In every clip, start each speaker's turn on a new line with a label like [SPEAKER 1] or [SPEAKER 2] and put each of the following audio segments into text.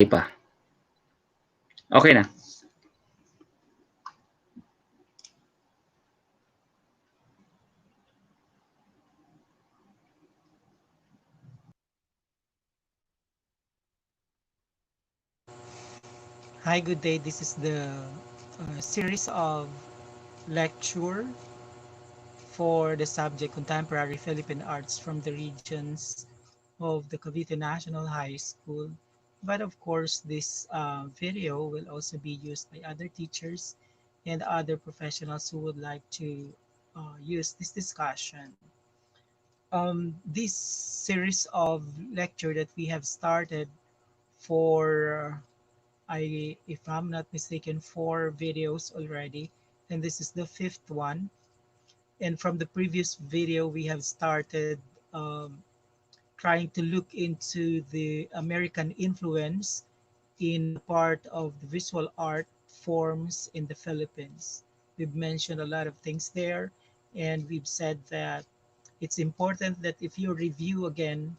[SPEAKER 1] Okay pa. Okay na.
[SPEAKER 2] Hi, good day. This is the series of lecture for the subject Contemporary Philippine Arts from the regions of the Cavite National High School. But of course, this video will also be used by other teachers and other professionals who would like to use this discussion. This series of lecture that we have started for if I'm not mistaken, 4 videos already, and this is the fifth one. And from the previous video, we have started trying to look into the American influence in the part of the visual art forms in the Philippines. We've mentioned a lot of things there, and we've said that it's important that if you review again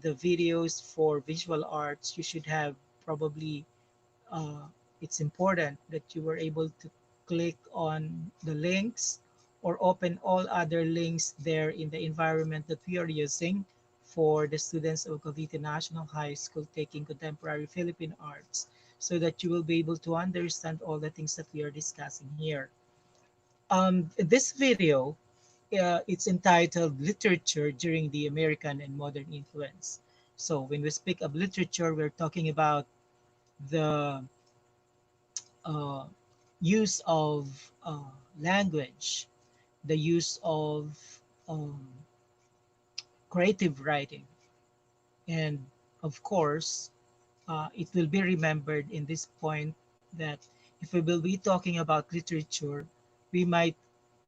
[SPEAKER 2] the videos for visual arts, you should have probably it's important that you were able to click on the links or open all other links there in the environment that we are using for the students of Cavite National High School taking contemporary Philippine arts so that you will be able to understand all the things that we are discussing here. This video, it's entitled Literature During the American and Modern Influence. So when we speak of literature, we're talking about the uh, use of language, the use of um, creative writing, and of course, it will be remembered in this point that if we will be talking about literature, we might,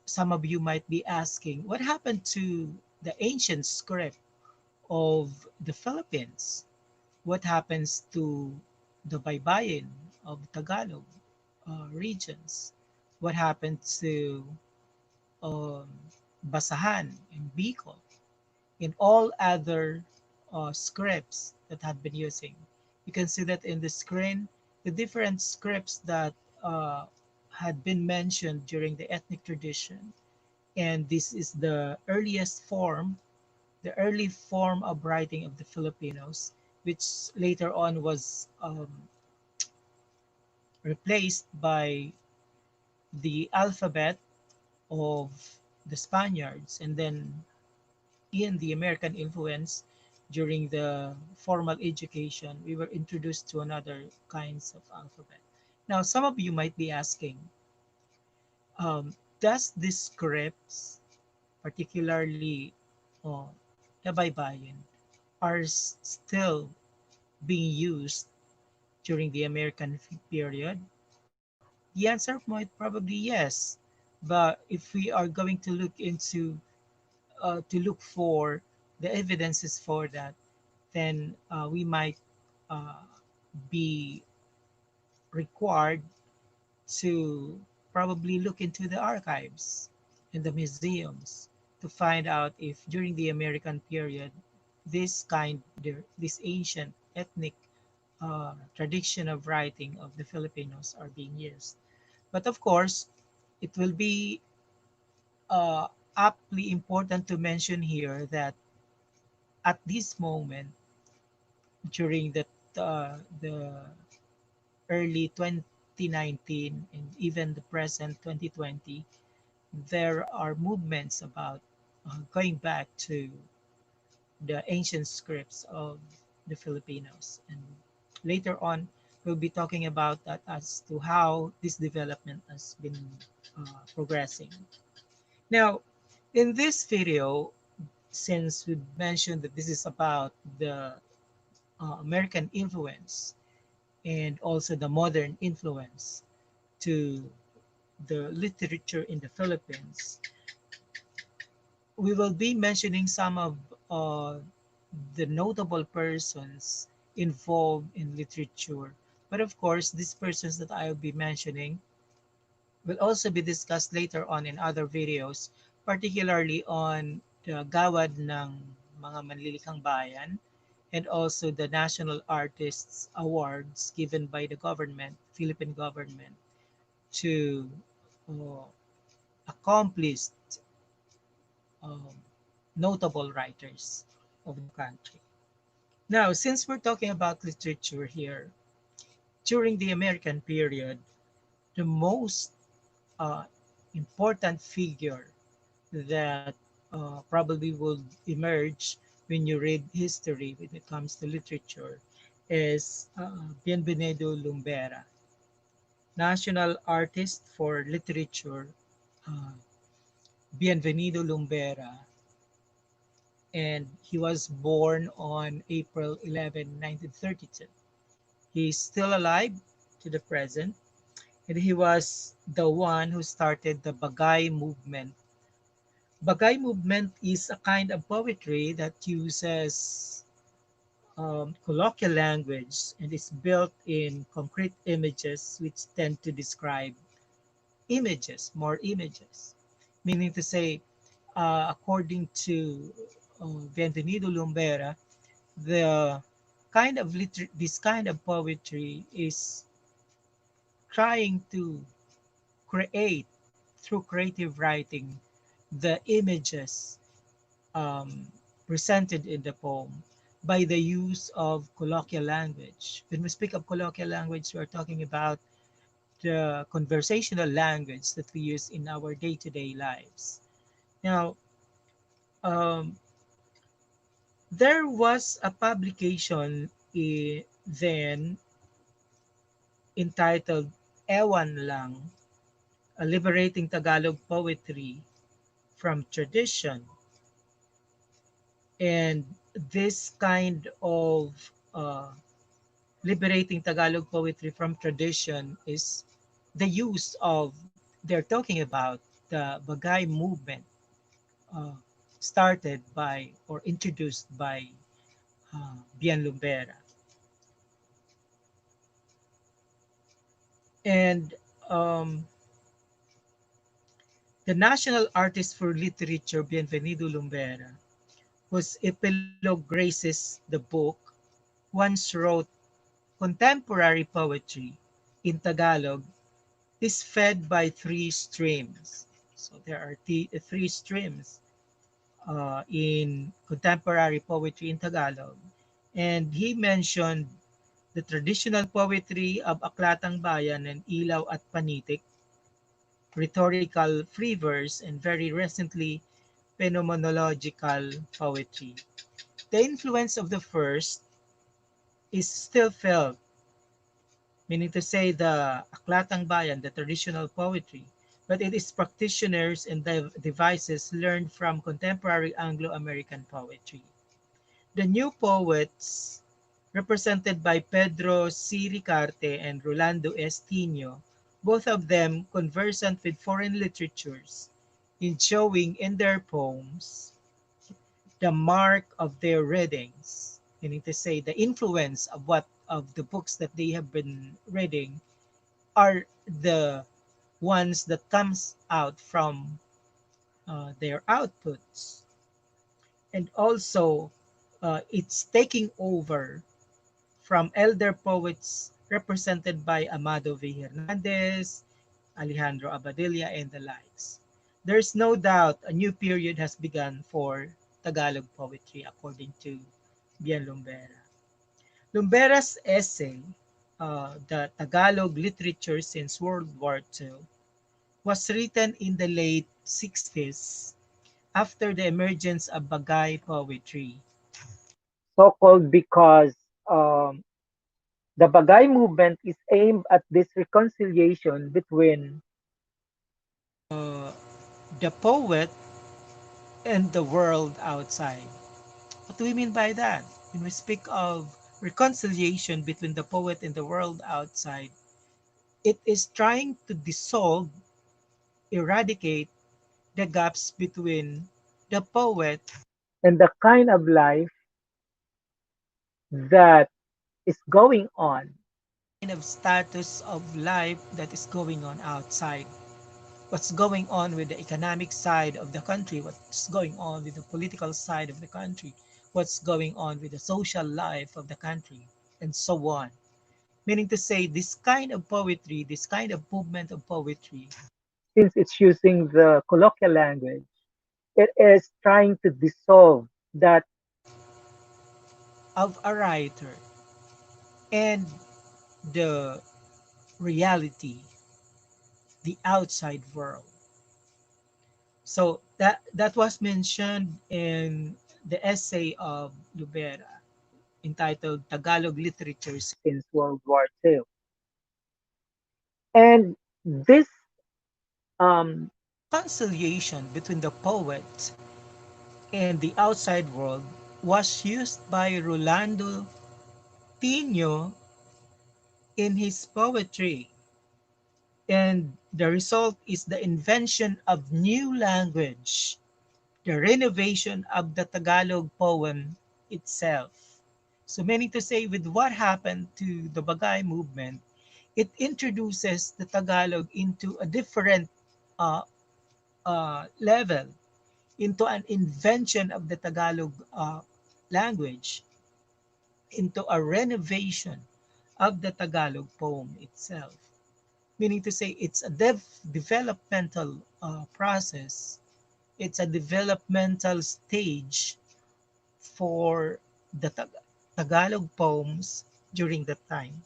[SPEAKER 2] some of you might be asking, what happened to the ancient script of the Philippines? What happens to the Baybayin of Tagalog regions? What happened to um, Basahan in Bicol and all other scripts that had been using? You can see that in the screen, the different scripts that uh, had been mentioned during the ethnic tradition. And this is the earliest form, the early form of writing of the Filipinos, which later on was replaced by the alphabet of the Spaniards, and then in the American influence during the formal education, we were introduced to another kinds of alphabet. Now, some of you might be asking, does these scripts, particularly uh, Kabaybayan, are still being used during the American period? The answer might probably yes, but if we are going to look into to look for the evidences for that, then we might uh, be required to probably look into the archives and the museums to find out if during the American period, this ancient ethnic tradition of writing of the Filipinos are being used. But of course, it will be uh, aptly important to mention here that at this moment, during the early 2019 and even the present 2020, there are movements about going back to the ancient scripts of the Filipinos. And later on, we'll be talking about that as to how this development has been progressing. Now, in this video, since we mentioned that this is about the American influence and also the modern influence to the literature in the Philippines, we will be mentioning some of uh, the notable persons involved in literature. But of course, these persons that I will be mentioning will also be discussed later on in other videos, particularly on the gawad ng mga manlilikhang bayan and also the National Artists Awards given by the government, Philippine government, to uh, accomplished um, notable writers of the country. Now, since we're talking about literature here, during the American period, the most uh, important figure that probably will emerge when you read history when it comes to literature is Bienvenido Lumbera, national artist for literature. Uh, Bienvenido Lumbera, and he was born on April 11, 1932. He's still alive to the present, and he was the one who started the Bagay movement. Bagay movement is a kind of poetry that uses colloquial language and is built in concrete images which tend to describe images, more images. Meaning to say, according to Bienvenido Lumbera, the this kind of poetry is trying to create through creative writing the images um, presented in the poem by the use of colloquial language. When we speak of colloquial language, we are talking about the conversational language that we use in our day-to-day lives. Now, um, there was a publication then entitled Ewan Lang, a liberating Tagalog poetry from tradition. And this kind of liberating Tagalog poetry from tradition is the use of, they're talking about the Bagay movement uh, started by or introduced by Bian Lumbera. And the national artist for literature, Bienvenido Lumbera, whose epilogue graces the book, once wrote contemporary poetry in Tagalog is fed by three streams. So there are three streams in contemporary poetry in Tagalog. And he mentioned the traditional poetry of Aklatang Bayan and Ilaw at Panitik, rhetorical free verse, and very recently, phenomenological poetry. The influence of the first is still felt, meaning to say the Aklatang Bayan, the traditional poetry, but it is practitioners and devices learned from contemporary Anglo-American poetry. The new poets, represented by Pedro C. Ricarte and Rolando S. Tino, both of them conversant with foreign literatures, in showing in their poems the mark of their readings, meaning to say the influence of what of the books that they have been reading are the ones that comes out from their outputs, and also it's taking over from elder poets represented by Amado V. Hernandez, Alejandro Abadilla, and the likes. There's no doubt a new period has begun for Tagalog poetry, according to Bian Lumbera. Lumbera's essay, The Tagalog Literature Since World War II, was written in the late 60s after the emergence of Bagay poetry.
[SPEAKER 3] So called because um, the Bagay movement is aimed at this reconciliation between
[SPEAKER 2] Uh, the poet and the world outside. What do we mean by that? When we speak of reconciliation between the poet and the world outside, it is trying to dissolve, eradicate the gaps between the poet
[SPEAKER 3] and the kind of life that is going on.
[SPEAKER 2] kind of status of life that is going on outside. What's going on with the economic side of the country, what's going on with the political side of the country, what's going on with the social life of the country, and so on. Meaning to say, this kind of poetry, this kind of movement of poetry,
[SPEAKER 3] since it's using the colloquial language, it is trying to dissolve that
[SPEAKER 2] of a writer and the reality, the outside world. So that was mentioned in the essay of Lubera entitled Tagalog Literature
[SPEAKER 3] since World War II. And this um,
[SPEAKER 2] Reconciliation between the poet and the outside world was used by Rolando Tino in his poetry, and the result is the invention of new language, the renovation of the Tagalog poem itself. So, meaning to say, with what happened to the Bagay movement, it introduces the Tagalog into a different uh, level, into an invention of the Tagalog language, into a renovation of the Tagalog poem itself. Meaning to say, it's a developmental process, it's a developmental stage for the Tagalog poems during that time.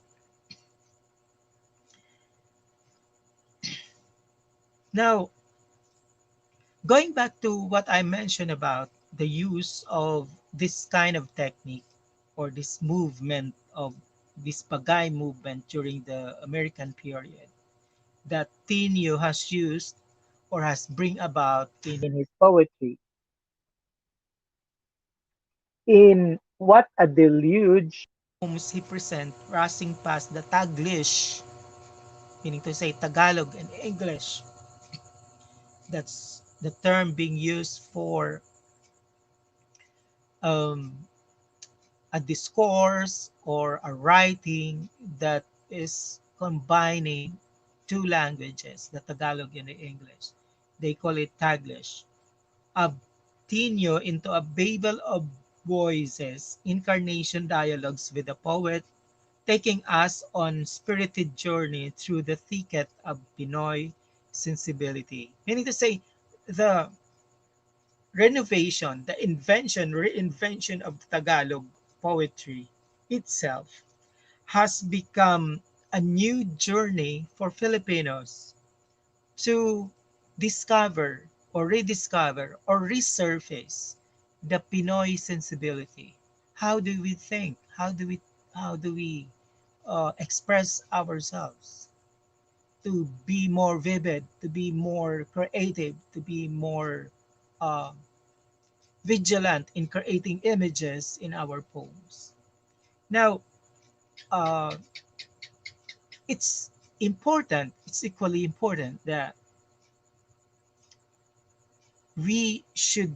[SPEAKER 2] Now, going back to what I mentioned about the use of this kind of technique or this movement of this Bagay movement during the American period that Tinio has used or has bring about in
[SPEAKER 3] in his poetry, in What a Deluge,
[SPEAKER 2] poems he present rushing past the Taglish, meaning to say Tagalog and English. That's the term being used for um, a discourse or a writing that is combining two languages, the Tagalog and the English. They call it Taglish. A Tino into a babel of voices, incarnation dialogues with the poet, taking us on spirited journey through the thicket of Pinoy sensibility. Meaning to say, the renovation, the invention, reinvention of Tagalog poetry itself has become a new journey for Filipinos to discover or rediscover or resurface the Pinoy sensibility. How do we think? How do we express ourselves to be more vivid, to be more creative, to be more uh, vigilant in creating images in our poems. Now, uh, it's it's equally important that we should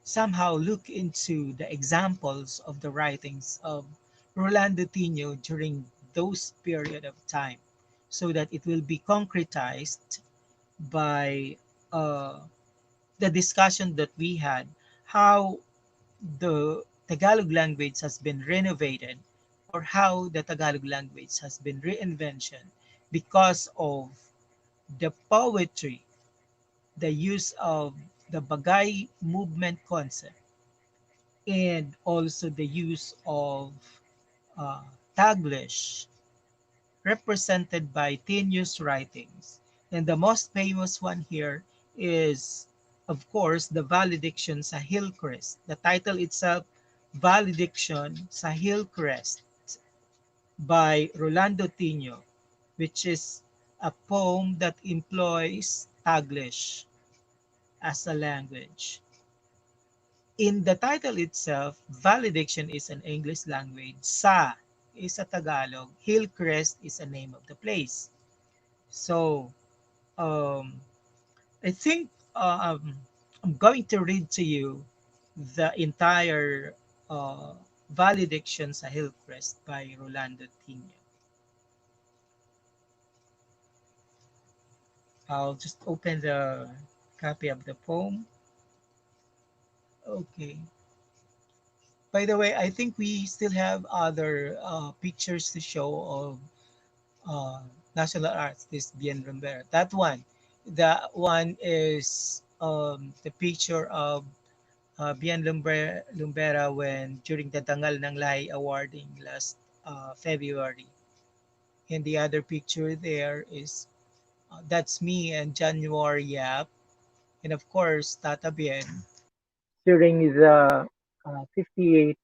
[SPEAKER 2] somehow look into the examples of the writings of Rolando Tino during those period of time so that it will be concretized by uh, the discussion that we had, how the Tagalog language has been renovated or how the Tagalog language has been reinvention because of the poetry, the use of the Bagay movement concept, and also the use of uh, Taglish represented by Tinius writings. And the most famous one here is, of course, the Valediction sa Hillcrest. The title itself, Valediction sa Hillcrest by Rolando Tino, which is a poem that employs Taglish as a language. In the title itself, Valediction is an English language, Sa is a Tagalog, Hillcrest is a name of the place. So, um, I think I'm going to read to you the entire uh, Valediction sa Hillcrest by Rolando Tino. I'll just open the copy of the poem. Okay. By the way, I think we still have other pictures to show of uh, national artist Bien Rivera. That one is the picture of Bien Lumbera when during the Dangal ng Lahi awarding last February. And the other picture there is that's me and January Yap, and of course Tata Bien
[SPEAKER 3] during the 58th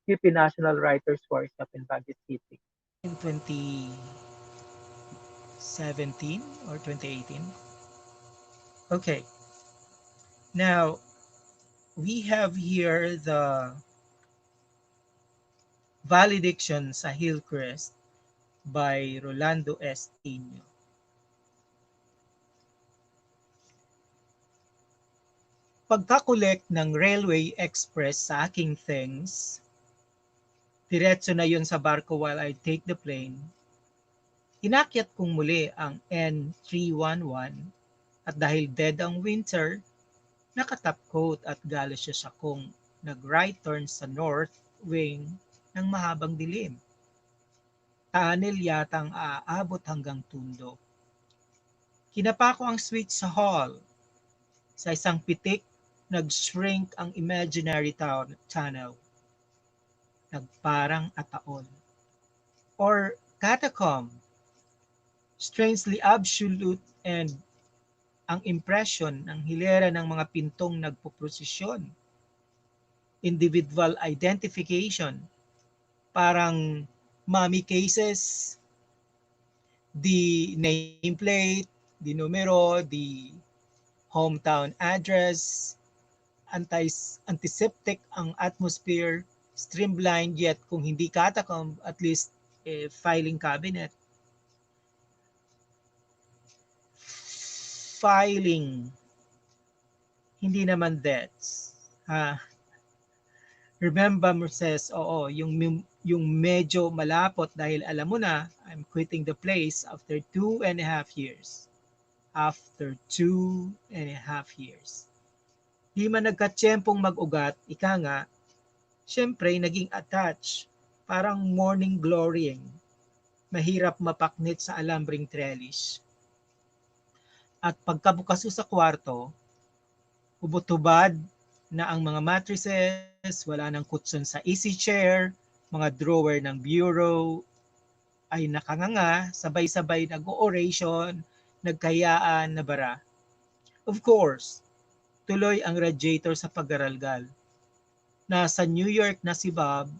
[SPEAKER 3] Philippine National Writers Workshop in Baguio City.
[SPEAKER 2] in 2017 or 2018. Okay, now we have here the Valediction sa Hillcrest by Rolando S. Tino. Pagkakolek ng Railway Express sa aking things, diretso na yun sa barko while I take the plane. Inakyat kong muli ang N311 at dahil dead ang winter, nakatop coat at galos kong nag-right turn sa north wing ng mahabang dilim. Tunnel yatang aabot hanggang tundo. Kinapa ko ang switch sa hall. Sa isang pitik, nag-shrink ang imaginary tunnel. Nagparang ataol. Or catacomb. Strangely absolute and ang impression ng hilera ng mga pintong nagpuprosesyon. Individual identification. Parang mommy cases, the nameplate, the numero, the hometown address, antiseptic ang atmosphere, streamlined yet kung hindi catacomb, at least filing cabinet. Filing, hindi naman deaths. Remember mo says, oo, yung medyo malapot dahil alam mo na, I'm quitting the place after 2.5 years. After 2.5 years. Di man nagkatsyempong mag-ugat, ika nga, syempre naging attached, parang morning glorying, mahirap mapaknit sa alambring trellis. At pagkabukas sa kwarto, ubot-hubad na ang mga mattresses, wala nang kutson sa easy chair, mga drawer ng bureau, ay nakanganga, sabay-sabay nag-oration, nagkayaan na bara. Of course, tuloy ang radiator sa paggaralgal. Nasa New York na si Bob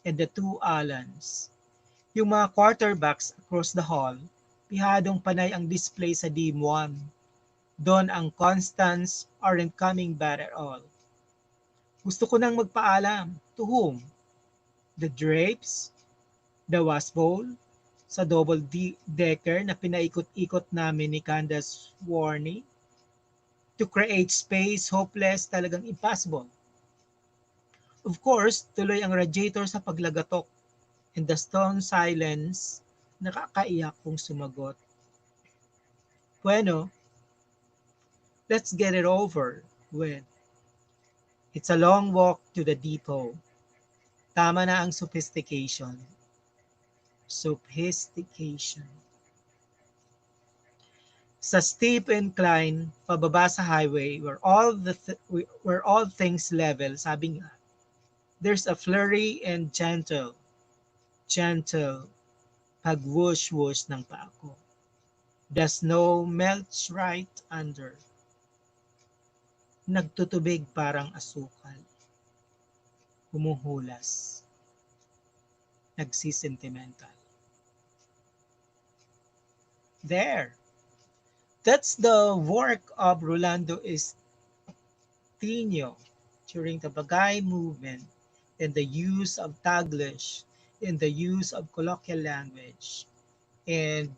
[SPEAKER 2] and the two Allens. Yung mga quarterbacks across the hall, pihadong panay ang display sa D1. Doon ang Constance aren't coming back at all. Gusto ko nang magpaalam. To whom? The Drapes? The Wasp Bowl? Sa double-decker na pinaikot-ikot namin ni Candace Warney? To create space hopeless, talagang impossible. Of course, tuloy ang radiator sa paglagatok. In the stone silence, nakakaiyak kong sumagot. Bueno, let's get it over with. It's a long walk to the depot. Tama na ang sophistication. Sophistication. Sa steep incline, pababa sa highway, where all things level, sabi nga, there's a flurry and gentle pag-whoosh-whoosh ng paa ko. The snow melts right under. Nagtutubig parang asukal. Humuhulas. Nagsisentimental. There. That's the work of Rolando Estino during the Bagay movement in the use of Taglish, in the use of colloquial language. And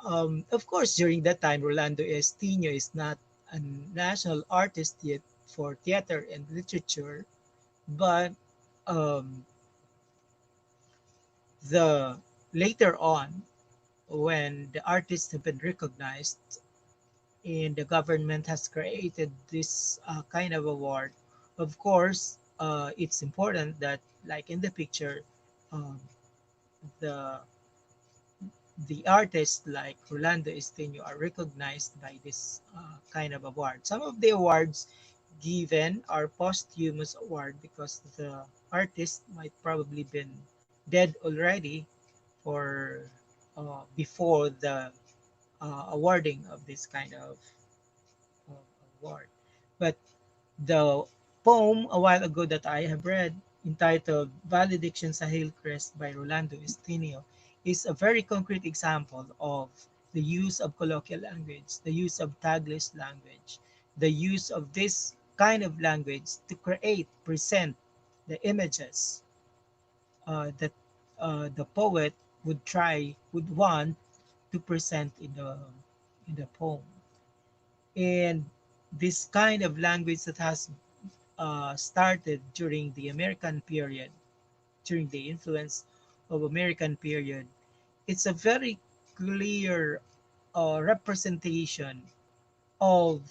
[SPEAKER 2] of course, during that time, Rolando Estino is not a national artist yet for theater and literature, but um, the later on, when the artists have been recognized and the government has created this kind of award, of course, it's important that, like in the picture, um, the the artists like Rolando Estino are recognized by this kind of award. Some of the awards given are posthumous award because the artist might probably been dead already or before the awarding of this kind of award. But the poem a while ago that I have read, entitled Valediction sa Hillcrest by Rolando Estinio, is a very concrete example of the use of colloquial language, the use of tagless language, the use of this kind of language to create, present the images that the poet would want to present in the poem. And this kind of language that has started during the American period, during the influence of American period, it's a very clear representation of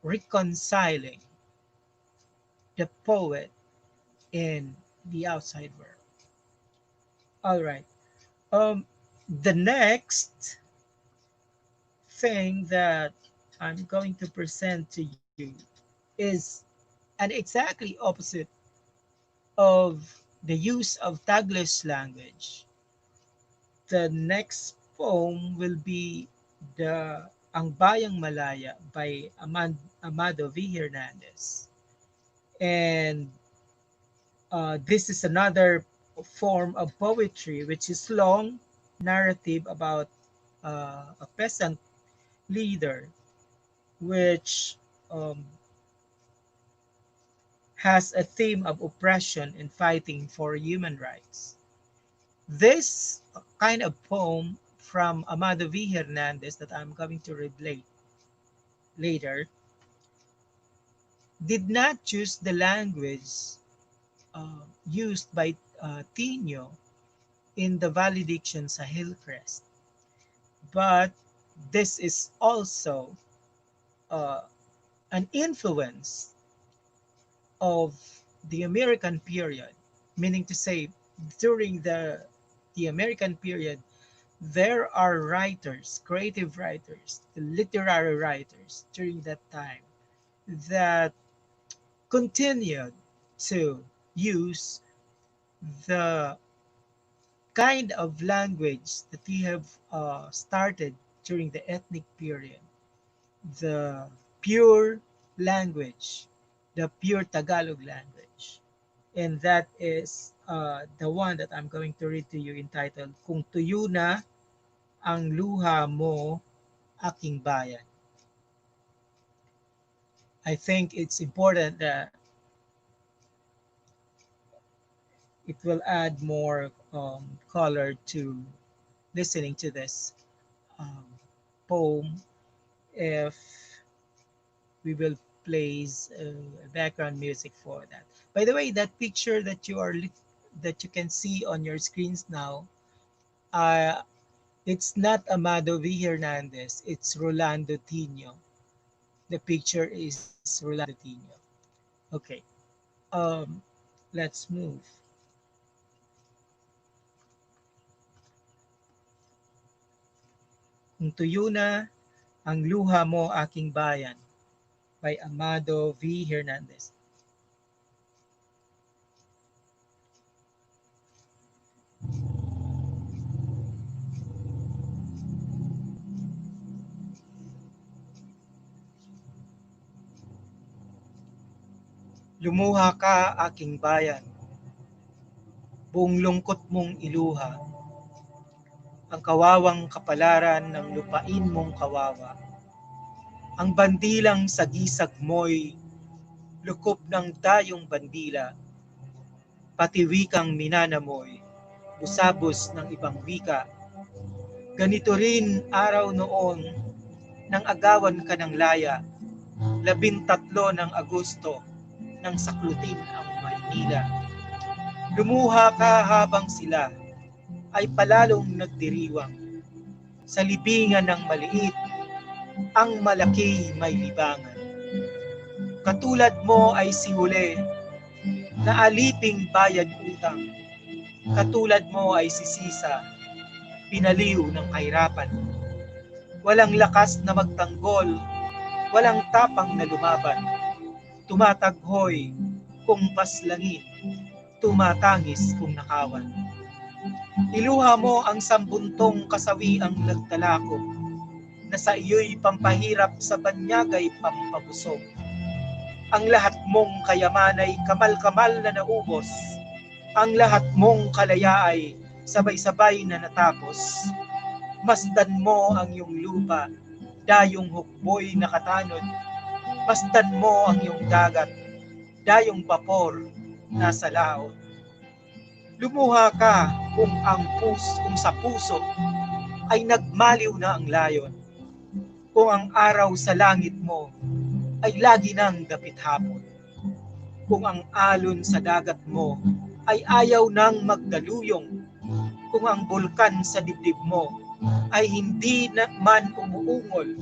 [SPEAKER 2] reconciling the poet and the outside world. All right. Um, the next thing that I'm going to present to you is an exactly opposite of the use of tagless language. The next poem will be the Ang Bayang Malaya by Amado V. Hernandez. And this is another form of poetry which is long narrative about a peasant leader which um, has a theme of oppression and fighting for human rights. This kind of poem from Amado V. Hernandez that I'm going to read later did not choose the language used by Tino in the valediction sa Hillcrest, but this is also uh, an influence of the American period, meaning to say, during the American period, there are writers, creative writers, literary writers during that time that continued to use the kind of language that we have started during the ethnic period, the pure language, the pure Tagalog language. And that is the one that I'm going to read to you, entitled Kung Tuyo Na Ang Luha Mo, Aking Bayan. I think it's important that it will add more color to listening to this um, poem if we will place background music for that. By the way, that picture that that you can see on your screens now, uh, it's not Amado V. Hernandez, it's Rolando Tino. The picture is Rolando Tino. Okay, um, let's move. Kung tuyo na ang luha mo aking bayan by Amado V. Hernandez. Lumuha ka aking bayan, buong lungkot mong iluha, ang kawawang kapalaran ng lupain mong kawawa. Ang bandilang sagisag mo'y lukob ng dayong bandila, pati wikang minanamoy, busabos ng ibang wika. Ganito rin araw noon nang agawan ka ng laya, 13 ng Agosto nang saklutin ang Maynila. Lumuha ka habang sila ay palalong nagdiriwang. Sa libingan ng maliit, ang malaki may libangan. Katulad mo ay si Huli na aliping bayad utang. Katulad mo ay si Sisa, pinaliw ng kahirapan. Walang lakas na magtanggol, walang tapang na lumaban. Tumataghoy kung paslangin, tumatangis kung nakawan. Iluha mo ang sambuntong kasawiang nagtalako, na sa iyo'y pampahirap sa banyagay pampabusog. Ang lahat mong kayamanay kamal-kamal na naubos, ang lahat mong kalayaay sabay-sabay na natapos. Masdan mo ang iyong lupa, dayong hukboy nakatanod. Masdan mo ang iyong dagat, dayong vapor nasa laot. Lumuha ka kung sa puso ay nagmaliw na ang layon. Kung ang araw sa langit mo ay lagi nang dapit hapon. Kung ang alon sa dagat mo ay ayaw nang magdaluyong. Kung ang bulkan sa dibdib mo ay hindi na man umuungol.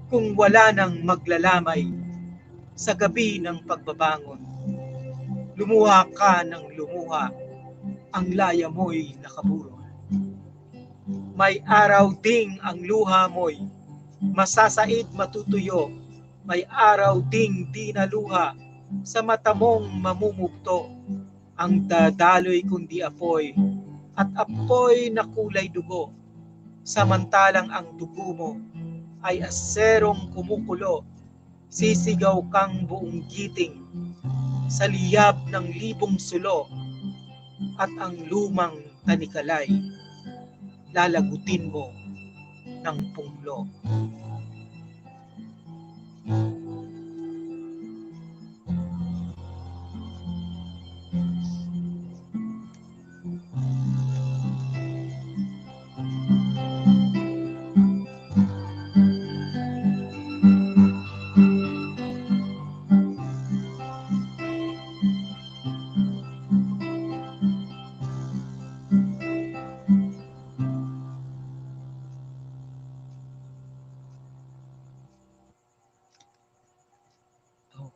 [SPEAKER 2] Kung wala nang maglalamay sa gabi ng pagbabangon. Lumuha ka ng lumuha, ang laya mo'y nakaburo. May araw ding ang luha mo'y masasaid matutuyo. May araw ding di naluha sa mata mong mamumugto. Ang dadaloy kundi apoy at apoy na kulay dugo. Samantalang ang dugo mo ay aserong kumukulo. Sisigaw kang buong giting sa liyab ng libong sulo at ang lumang tanikalay lalagutin mo ng punglo.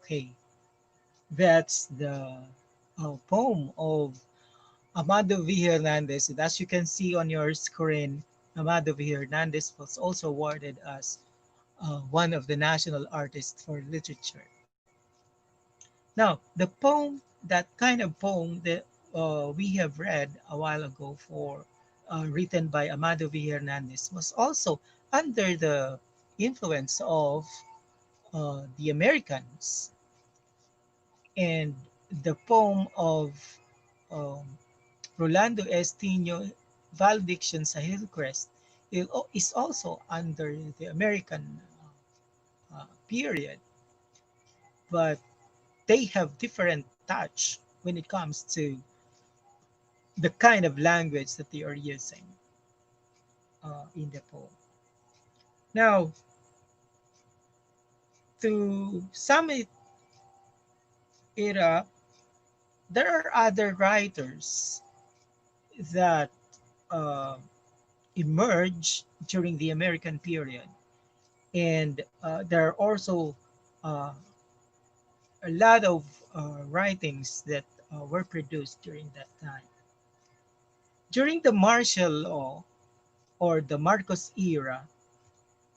[SPEAKER 2] Okay, that's the poem of Amado V. Hernandez. And as you can see on your screen, Amado V. Hernandez was also awarded as one of the national artists for literature. Now, the poem, that kind of poem that we have read a while ago for written by Amado V. Hernandez was also under the influence of the Americans, and the poem of um, Rolando Estino, Valediction sa Hillcrest, is also under the American period, but they have different touch when it comes to the kind of language that they are using in the poem. Now, to sum it up, there are other writers that uh, emerged during the American period, and there are also uh, a lot of writings that were produced during that time. During the martial law or the Marcos era,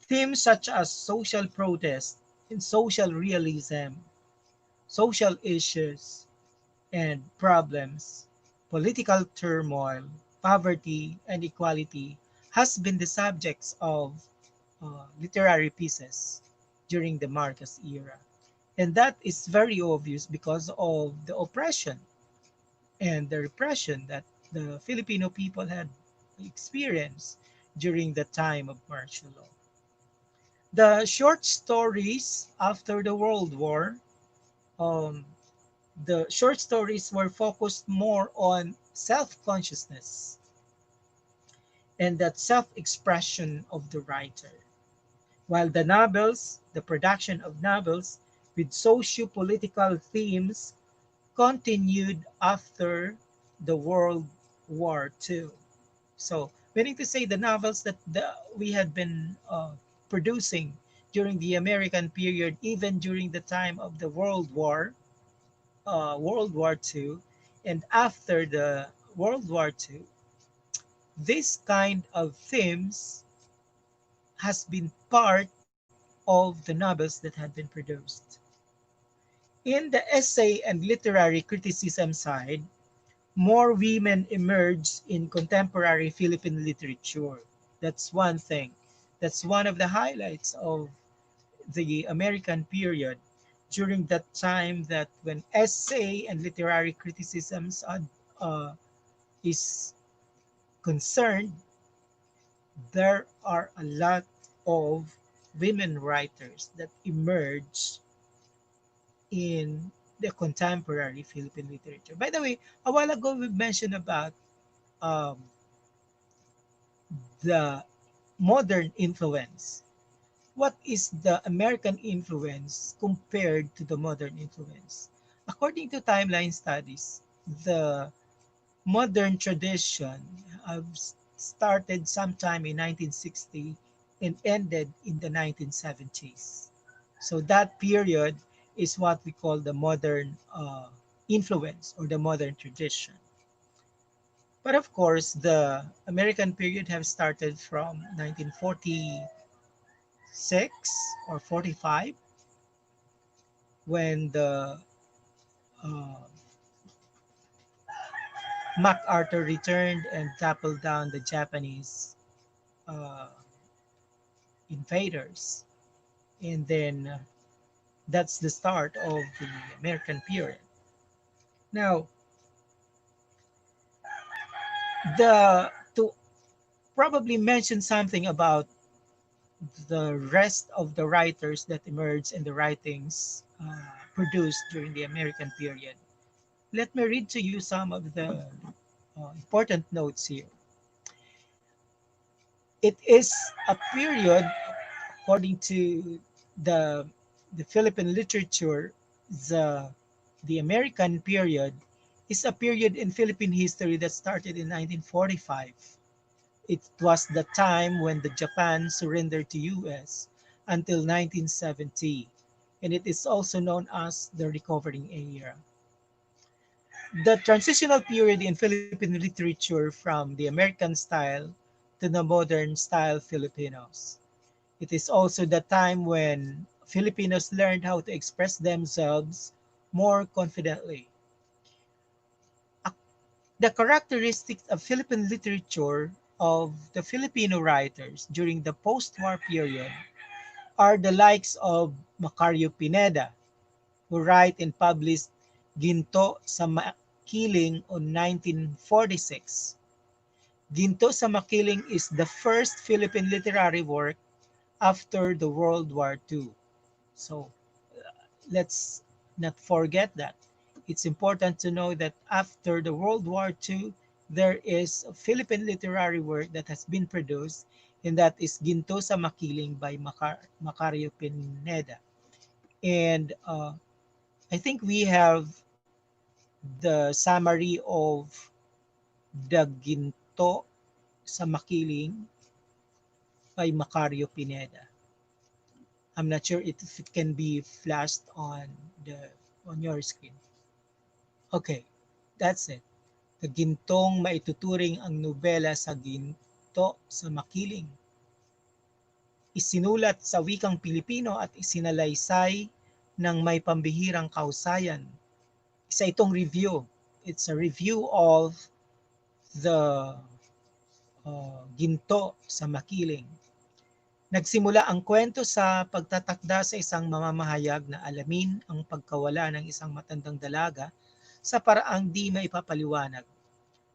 [SPEAKER 2] themes such as social protest and social realism, social issues and problems, political turmoil, poverty, and equality has been the subjects of literary pieces during the Marcos era. And that is very obvious because of the oppression and the repression that the Filipino people had experienced during the time of martial law. The short stories after the World War, um, the short stories were focused more on self consciousness and that self expression of the writer. While the novels, the production of novels with socio political themes continued after the World War II. So, meaning to say, the novels that we had been producing during the American period, even during the time of the World War II, and after the World War II, this kind of themes has been part of the novels that had been produced. In the essay and literary criticism side, more women emerged in contemporary Philippine literature. That's one thing. That's one of the highlights of the American period during that time, that when essay and literary criticisms uh, is concerned, there are a lot of women writers that emerge in the contemporary Philippine literature. By the way, a while ago we mentioned about um, the modern influence. What is the American influence compared to the modern influence? According to timeline studies, the modern tradition started sometime in 1960 and ended in the 1970s. So that period is what we call the modern influence or the modern tradition. But of course, the American period have started from 1946 or 45, when the uh, MacArthur returned and toppled down the Japanese uh, invaders. And then that's the start of the American period. Now, the to probably mention something about the rest of the writers that emerged and the writings produced during the American period. Let me read to you some of the important notes here. It is a period, according to the the Philippine literature, the the American period is a period in Philippine history that started in 1945. It was the time when the Japan surrendered to US until 1970, and it is also known as the recovering era. The transitional period in Philippine literature from the American style to the modern style Filipinos. It is also the time when Filipinos learned how to express themselves more confidently. The characteristics of Philippine literature of the Filipino writers during the post-war period are the likes of Macario Pineda, who write and published Ginto sa Makiling on 1946. Ginto sa Makiling is the first Philippine literary work after the World War II. So let's not forget that. It's important to know that after the World War II, there is a Philippine literary work that has been produced, and that is Ginto sa Makiling by Macario Pineda. And I think we have the summary of the Ginto sa Makiling by Macario Pineda. I'm not sure if it can be flashed on your screen. Okay, that's it. The Gintong maituturing ang nobela sa ginto sa makiling. Isinulat sa wikang Pilipino at isinalaysay ng may pambihirang kausayan. Isa itong review. It's a review of the ginto sa makiling. Nagsimula ang kwento sa pagtatakda sa isang mamamahayag na alamin ang pagkawala ng isang matandang dalaga sa paraang di maipapaliwanag.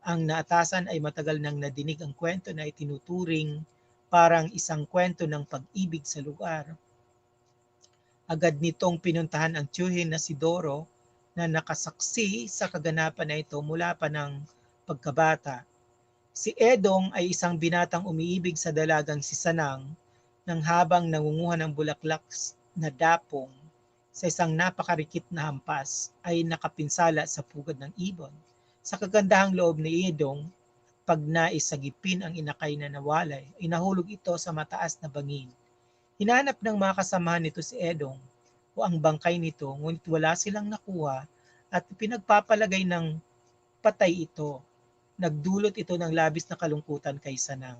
[SPEAKER 2] Ang naatasan ay matagal nang nadinig ang kwento na itinuturing parang isang kwento ng pag-ibig sa lugar. Agad nitong pinuntahan ang tiyuhin na si Doro na nakasaksi sa kaganapan na ito mula pa ng pagkabata. Si Edong ay isang binatang umiibig sa dalagang si Sanang nang habang nangunguha ng bulaklak na dapong sa isang napakarikit na hampas ay nakapinsala sa pugad ng ibon. Sa kagandahang loob ni Edong, pag naisagipin ang inakay na nawalay, ay nahulog ito sa mataas na bangin. Hinanap ng mga kasamahan nito si Edong o ang bangkay nito, ngunit wala silang nakuha at pinagpapalagay ng patay ito. Nagdulot ito ng labis na kalungkutan kay Sanang.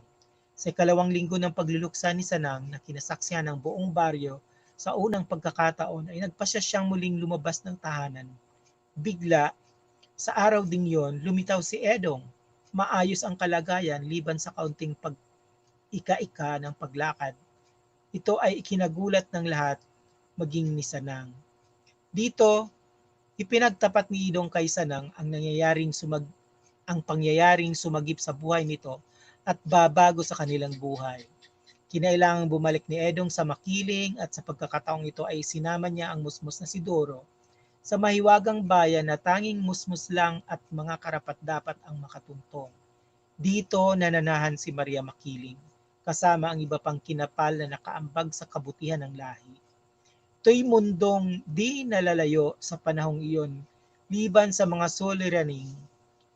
[SPEAKER 2] Sa ikalawang linggo ng pagluluksa ni Sanang na kinasaksihan ng buong baryo sa unang pagkakataon ay nagpasya siyang muling lumabas ng tahanan. Bigla, sa araw ding yon, lumitaw si Edong. Maayos ang kalagayan liban sa kaunting pag-ika-ika ng paglakad. Ito ay ikinagulat ng lahat, maging ni Sanang. Dito, ipinagtapat ni Idong kay Sanang ang pangyayaring sumagip sa buhay nito at babago sa kanilang buhay. Kinailangang bumalik ni Edong sa Makiling at sa pagkakataong ito ay sinama niya ang musmus na si Doro sa mahiwagang bayan na tanging musmus lang at mga karapat-dapat ang makatuntong. Dito nananahan si Maria Makiling, kasama ang iba pang kinapal na nakaambag sa kabutihan ng lahi. Ito'y mundong di nalalayo sa panahong iyon, liban sa mga suliraning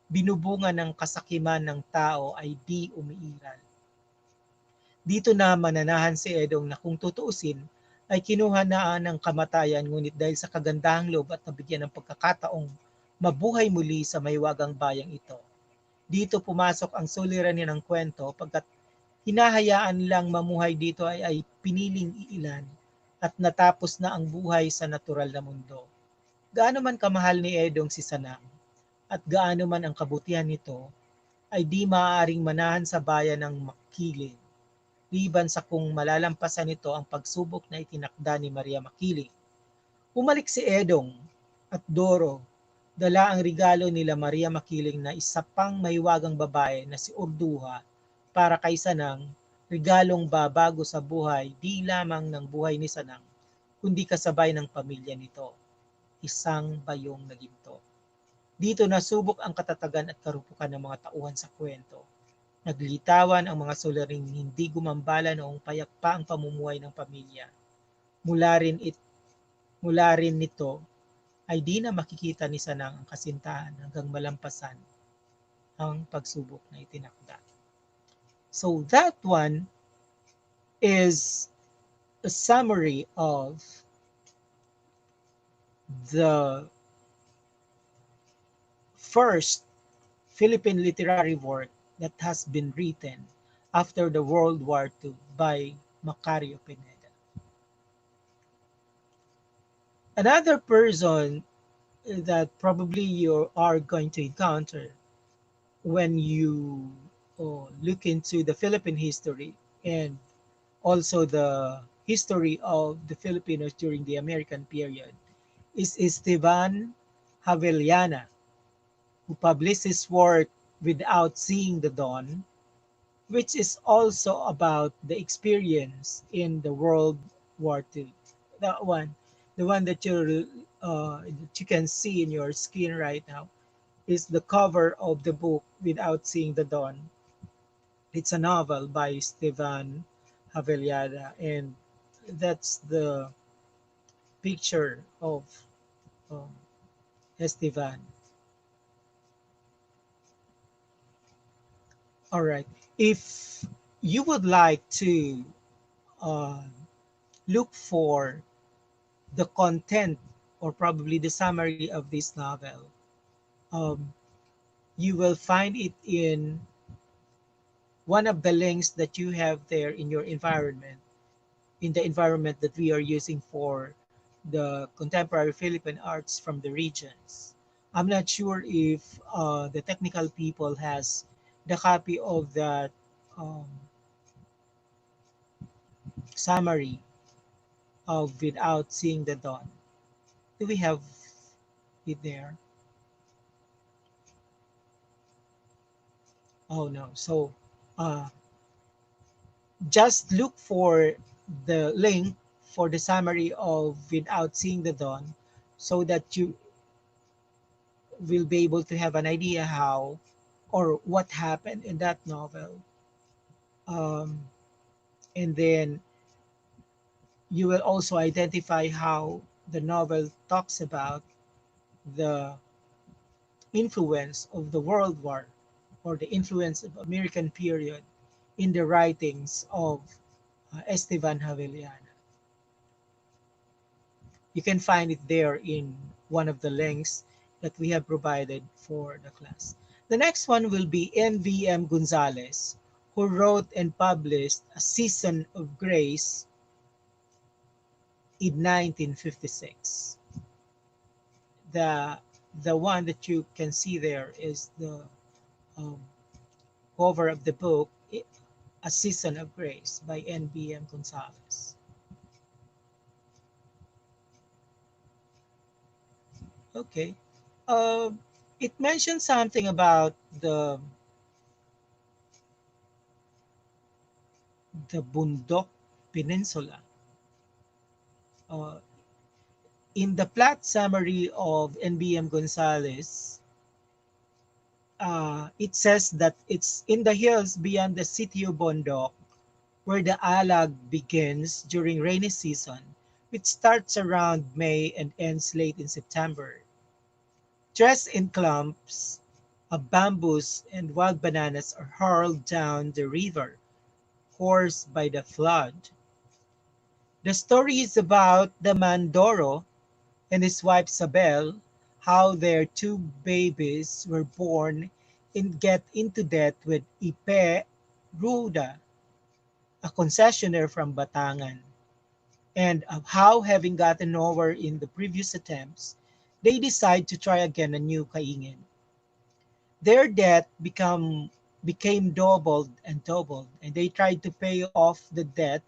[SPEAKER 2] binubunga ng kasakiman ng tao ay di umiiral. Dito na mananahan si Edong na kung tutuusin ay kinuha na ng kamatayan, ngunit dahil sa kagandahang loob at nabigyan ng pagkakataong mabuhay muli sa mahiwagang bayang ito. Dito pumasok ang suliranin ng kwento pagkat hinahayaan lang mamuhay dito ay piniling iilan at natapos na ang buhay sa natural na mundo. Gaano man kamahal ni Edong si Sanang at gaano man ang kabutihan nito ay di maaaring manahan sa bayan ng Makiling, liban sa kung malalampasan nito ang pagsubok na itinakda ni Maria Makiling. Umalik si Edong at Doro, dala ang regalo nila Maria Makiling na isa pang mahiwagang babae na si Urduha para kay Sanang, regalong babago sa buhay di lamang ng buhay ni Sanang, kundi kasabay ng pamilya nito, isang bayong na ginto. Dito nasubok ang katatagan at karupukan ng mga tauhan sa kwento. Naglilitawan ang mga sularing hindi gumambala noong payak pa ang pamumuhay ng pamilya. Mula rin, mula rin nito ay di na makikita ni Sanang ang kasintahan hanggang malampasan ang pagsubok na itinakda. So that one is a summary of the first Philippine literary work that has been written after the World War II by Macario Pineda. Another person that probably you are going to encounter when you look into the Philippine history and also the history of the Filipinos during the American period is Esteban Javellana, who published his work Without Seeing the Dawn, which is also about the experience in the World War II. That one, the one that you can see in your screen right now, is the cover of the book Without Seeing the Dawn. It's a novel by Stevan Haveliada, and that's the picture of um, Estevan. All right. If you would like to uh, look for the content or probably the summary of this novel, um, you will find it in one of the links that you have there in your environment, in the environment that we are using for the contemporary Philippine arts from the regions. I'm not sure if the technical people has the copy of that um, summary of Without Seeing the Dawn. Do we have it there? Oh no. So uh, just look for the link for the summary of Without Seeing the Dawn so that you will be able to have an idea how or what happened in that novel. Um, and then you will also identify how the novel talks about the influence of the World War or the influence of American period in the writings of Esteban Javeliana. You can find it there in one of the links that we have provided for the class. The next one will be NVM Gonzalez, who wrote and published A Season of Grace in 1956. The the one that you can see there is the um, cover of the book, A Season of Grace by NVM Gonzalez. Okay. Uh, it mentions something about the Bundok Peninsula. Uh, in the plot summary of NBM Gonzalez, it says that it's in the hills beyond the city of Bundok where the alag begins during rainy season, which starts around May and ends late in September. Dressed in clumps of bamboos and wild bananas are hurled down the river, coursed by the flood. The story is about the man Doro and his wife Sabel, how their two babies were born and get into debt with Ipe Ruda, a concessionaire from Batangan, and of how, having gotten nowhere in the previous attempts, they decide to try again a new Kaingin. Their debt became doubled and doubled, and they tried to pay off the debt,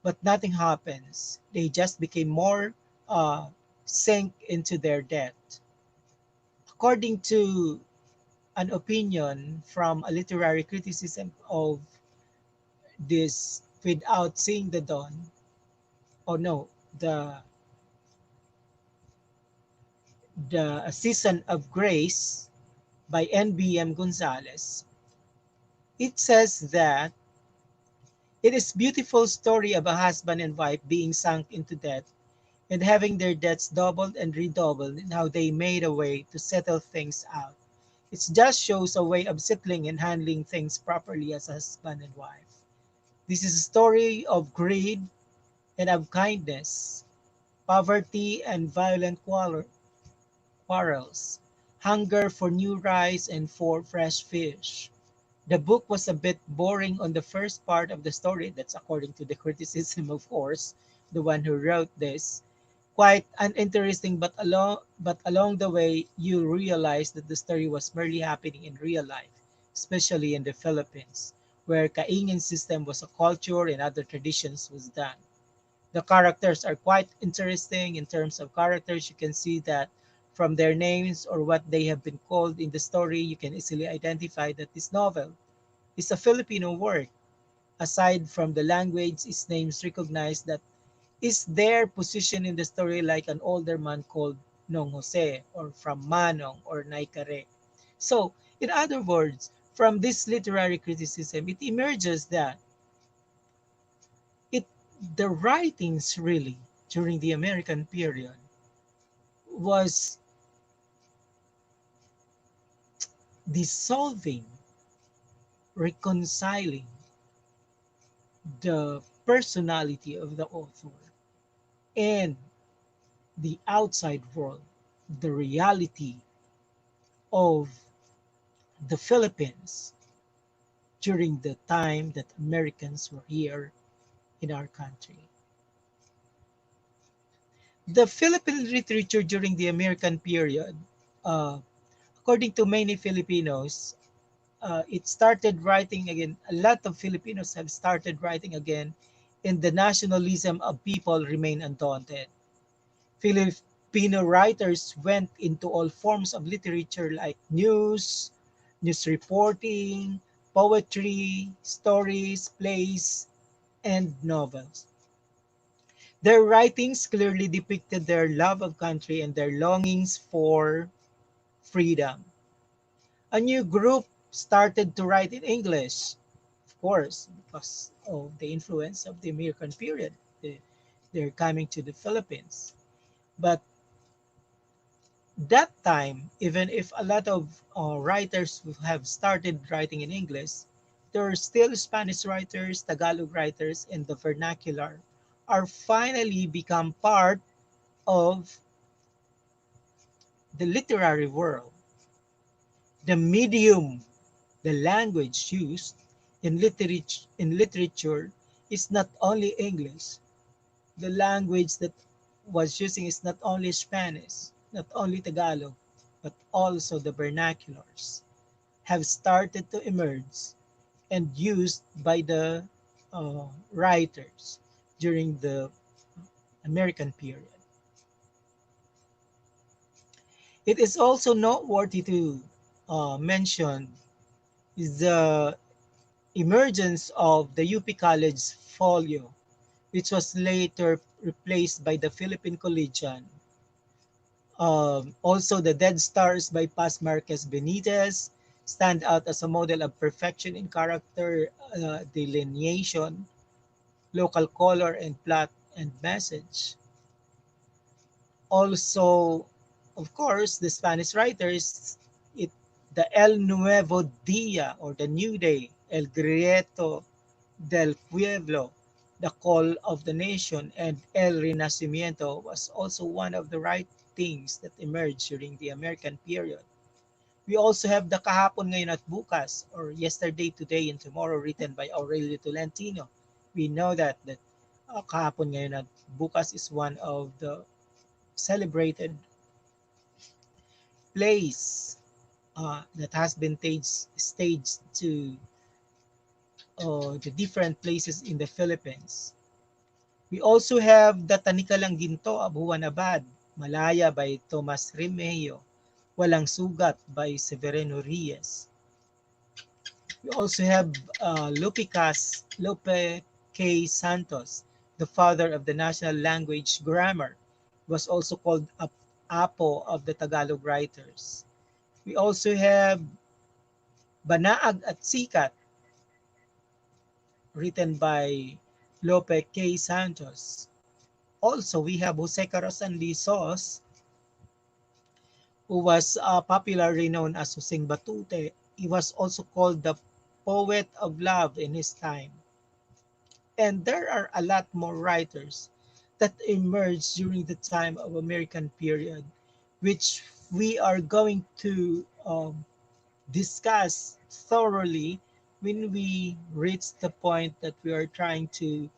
[SPEAKER 2] but nothing happens. They just became more uh, sink into their debt. According to an opinion from a literary criticism of this without seeing the dawn, oh no, the the Season of Grace by NBM Gonzalez, it says that it is beautiful story of a husband and wife being sunk into debt and having their debts doubled and redoubled and how they made a way to settle things out. It just shows a way of settling and handling things properly as a husband and wife. This is a story of greed and of kindness, poverty and violent quarrels, hunger for new rice and for fresh fish. The book was a bit boring on the first part of the story. That's according to the criticism, of course, the one who wrote this. Quite uninteresting, but along the way, you realize that the story was merely happening in real life, especially in the Philippines, where kaingin system was a culture and other traditions was done. The characters are quite interesting in terms of characters. You can see that from their names or what they have been called in the story, you can easily identify that this novel is a Filipino work. Aside from the language, its names recognize that is their position in the story like an older man called Nong Jose or from Manong or Naikare. So, in other words, from this literary criticism, it emerges that it the writings really during the American period was dissolving, reconciling the personality of the author and the outside world, the reality of the Philippines during the time that Americans were here in our country. The Philippine literature during the American period, uh, according to many Filipinos, it started writing again. A lot of Filipinos have started writing again, and the nationalism of people remain undaunted. Filipino writers went into all forms of literature like news reporting, poetry, stories, plays, and novels. Their writings clearly depicted their love of country and their longings for freedom. A new group started to write in English, of course, because of the influence of the American period. They're coming to the Philippines. But that time, even if a lot of writers have started writing in English, there are still Spanish writers, Tagalog writers, and the vernacular are finally become part of the literary world. The medium, the language used in literature is not only English. The language that was using is not only Spanish, not only Tagalog, but also the vernaculars have started to emerge and used by the writers during the American period. It is also noteworthy to mention is the emergence of the UP College folio, which was later replaced by the Philippine Collegian. Also, the Dead Stars by Paz Marquez Benitez stand out as a model of perfection in character delineation, local color, and plot and message. Also, of course, the Spanish writers, it the El Nuevo Dia or the New Day, El Grito del Pueblo, the Call of the Nation, and El Renacimiento was also one of the writings that emerged during the American period. We also have the Kahapon Ngayon at Bukas or Yesterday, Today, and Tomorrow written by Aurelio Tolentino. We know that Kahapon Ngayon at Bukas is one of the celebrated plays that has been staged to the different places in the Philippines. We also have the Tanikalang Ginto, Abuan Abad, Malaya by Tomas Remeo, Walang Sugat by Severino Reyes. We also have Lope K. Santos, the father of the national language grammar, was also called Apo of the Tagalog writers. We also have Banaag at Sikat, written by Lope K. Santos. Also, we have Jose Carasan Lisos, who was popularly known as Joseng Batute. He was also called the poet of love in his time. And there are a lot more writers that emerged during the time of American period, which we are going to discuss thoroughly when we reach the point that we are trying to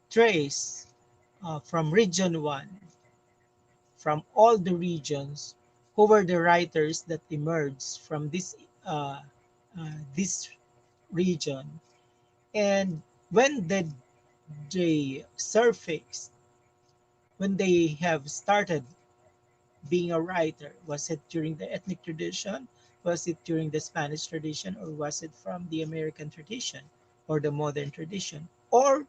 [SPEAKER 2] trace from region 1, from all the regions, who were the writers that emerged from this region, and when did they surface, when they have started being a writer. Was it during the ethnic tradition? Was it during the Spanish tradition? Or was it from the American tradition or the modern tradition? Or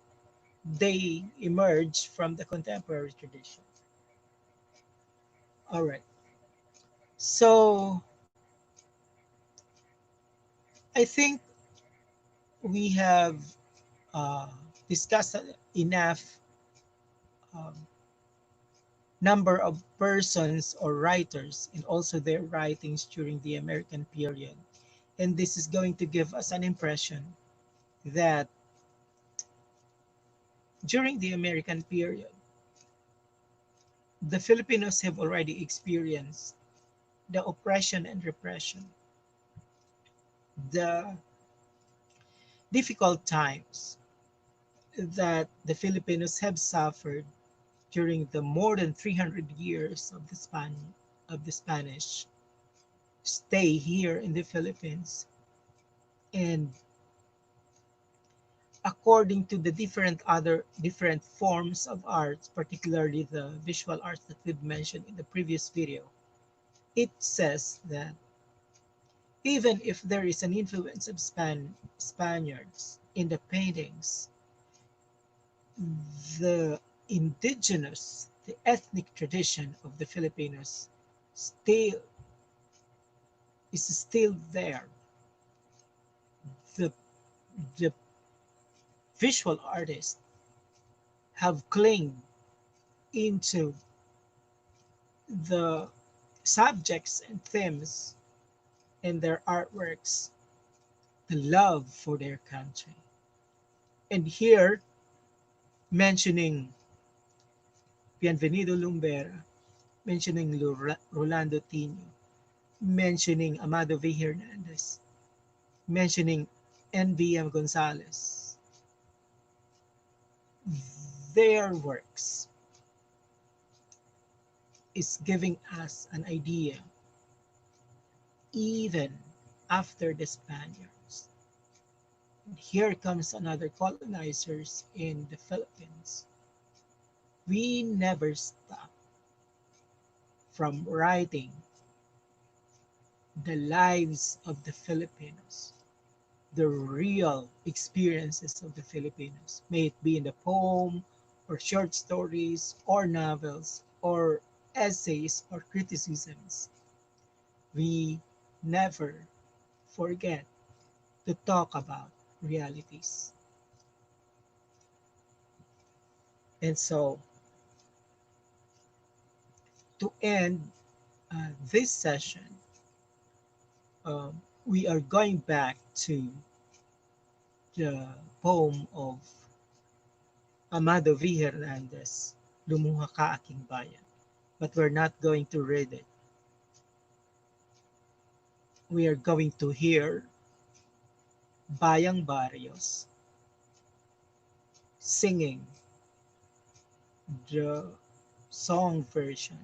[SPEAKER 2] they emerged from the contemporary tradition? All right. So I think we have uh, discussed enough um, number of persons or writers and also their writings during the American period. And this is going to give us an impression that during the American period, the Filipinos have already experienced the oppression and repression, the difficult times that the Filipinos have suffered during the more than 300 years of the Spanish stay here in the Philippines. And according to the different forms of arts, particularly the visual arts that we've mentioned in the previous video, it says that even if there is an influence of Spaniards in the paintings, the the ethnic tradition of the Filipinos still is still there. The the visual artists have clinged into the subjects and themes in their artworks the love for their country. And here, mentioning Bienvenido Lumbera, mentioning Rolando Tino, mentioning Amado V. Hernandez, mentioning NBM Gonzalez, their works is giving us an idea even after the Spaniards. And here comes another colonizers in the Philippines. We never stop from writing the lives of the Filipinos, the real experiences of the Filipinos, may it be in the poem or short stories or novels or essays or criticisms. We never forget to talk about realities. And so, to end this session, we are going back to the poem of Amado V. Hernandez, Lumuha Ka Aking Bayan. But we're not going to read it. We are going to hear Bayang Barrios singing the song version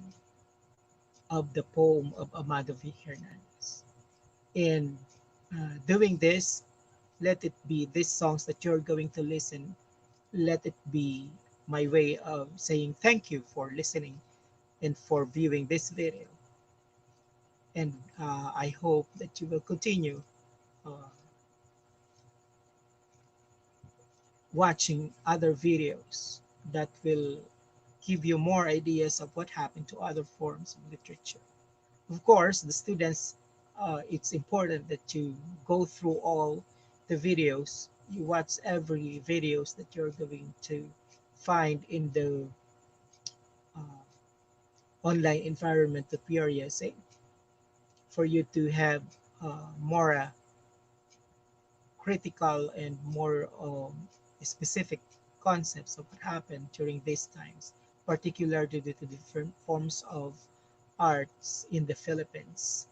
[SPEAKER 2] of the poem of Amado V. Hernandez. In doing this, let it be these songs that you're going to listen, let it be my way of saying thank you for listening and for viewing this video. And I hope that you will continue watching other videos that will give you more ideas of what happened to other forms of literature. Of course, the students, it's important that you go through all the videos, you watch every videos that you're going to find in the online environment that we are using for you to have more critical and more specific concepts of what happened during these times, particularly due to different forms of arts in the Philippines.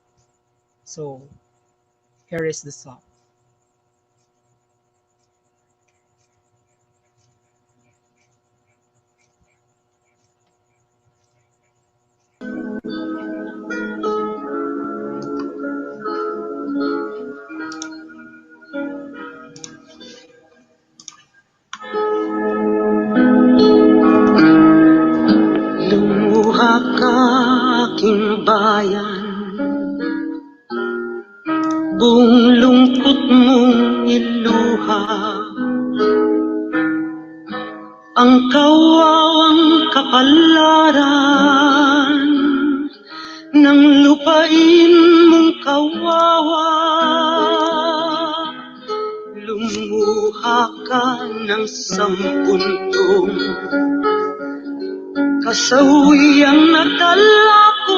[SPEAKER 2] So here is the song.
[SPEAKER 4] Lumuha ka aking bayan, buong lungkot mong iluha, ang kawawang kapalaran ng lupain mong kawawa. Lumuha ka ng sampuntong kasawi ang natalakop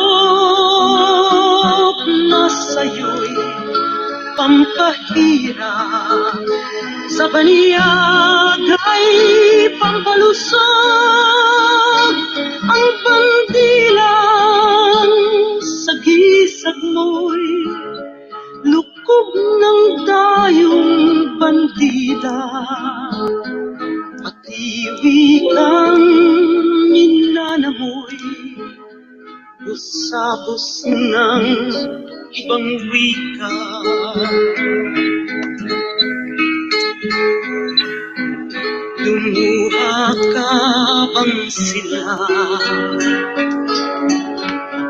[SPEAKER 4] na sa'yo'y pampahirap, sa baniyag ay pampalusog, ang bandilang sa gisag mo'y lukog ng dayong bandida, pati wikang minanamoy usapos ng ibang wika. Lumuha ka bang sila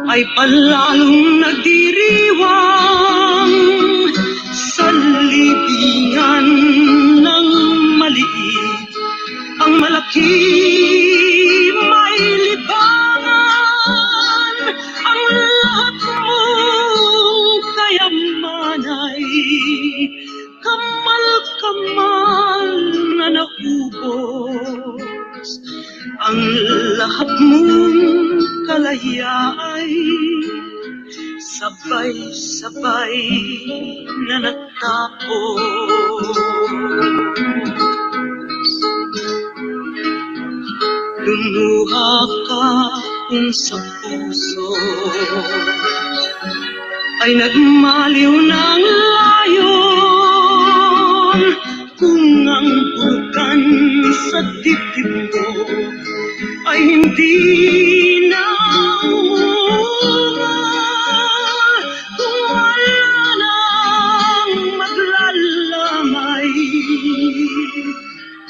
[SPEAKER 4] ay palalong nagdiriwang sa libingan ng maliit, ang malaki may libangan, ang lahat mong kayamanay kamal-kamal na naubos, ang lahat mong kalayaan sabay-sabay na tapos lumuha ka kung sa puso ay nagmaliw ng layon kung ang bukan sa dibdib mo ay hindi na umunga kung wala nang maglalamay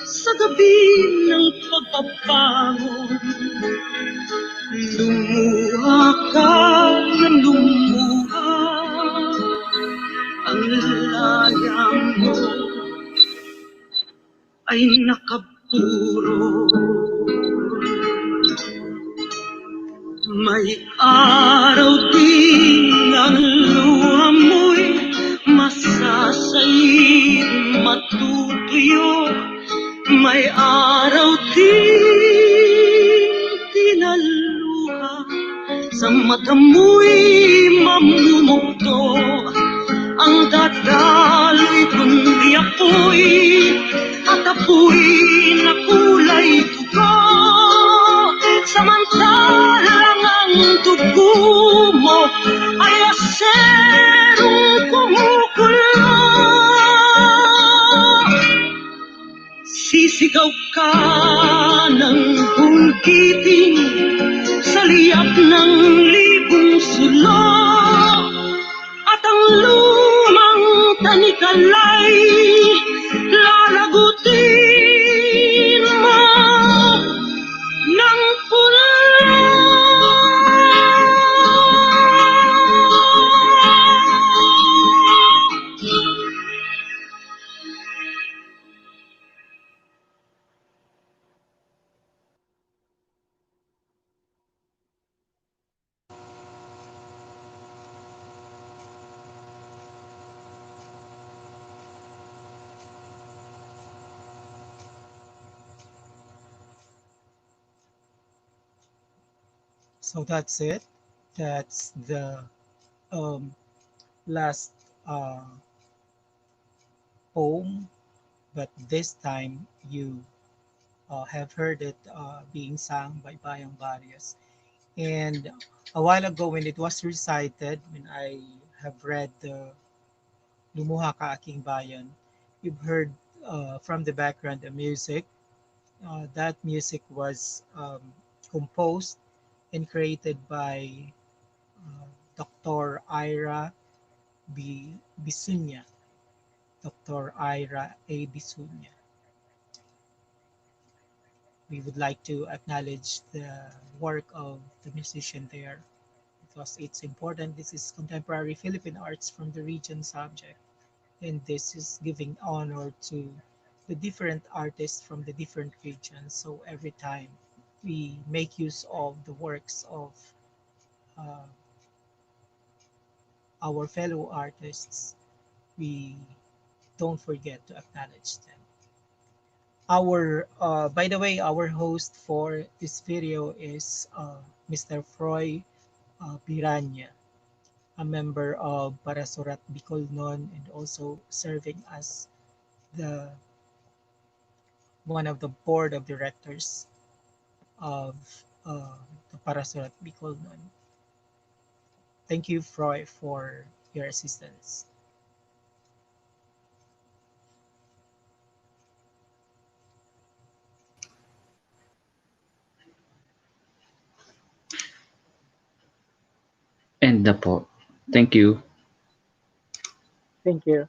[SPEAKER 4] sa gabi ng pagpapangon. Lumuha ka ng lumuha, ang layang mo ay nakapuro. May araw din ang luha mo'y masasayid, matutuyo. May araw din tinaluha sa mata mo'y mamumugto. Ang dadaloy kundi ako'y at apoy na kulay dugo. Samantalang ang dugo mo ay aserong kumukulo. Sisigaw ka ng bungkiting sa liyap ng libong sulo at ang lumang tanikalay lalagutin mo ng pula.
[SPEAKER 2] So that's it. That's the last poem, but this time you have heard it being sung by Bayang Barrios. And a while ago, when it was recited, when I have read the Lumuha Ka Aking Bayan, you've heard from the background the music. That music was composed and created by Dr. Ira Bisunya. Dr. Ira A. Bisunya. We would like to acknowledge the work of the musician there because it's important. This is contemporary Philippine arts from the region subject, and this is giving honor to the different artists from the different regions. So every time we make use of the works of uh, our fellow artists, we don't forget to acknowledge them. By the way, our host for this video is Mr. Froy Berana, a member of Parasurat Bicolnon and also serving as the one of the board of directors of the Parasurat Bicolnon. Thank you, Froy, for your assistance.
[SPEAKER 1] End na po. Thank you.
[SPEAKER 3] Thank you.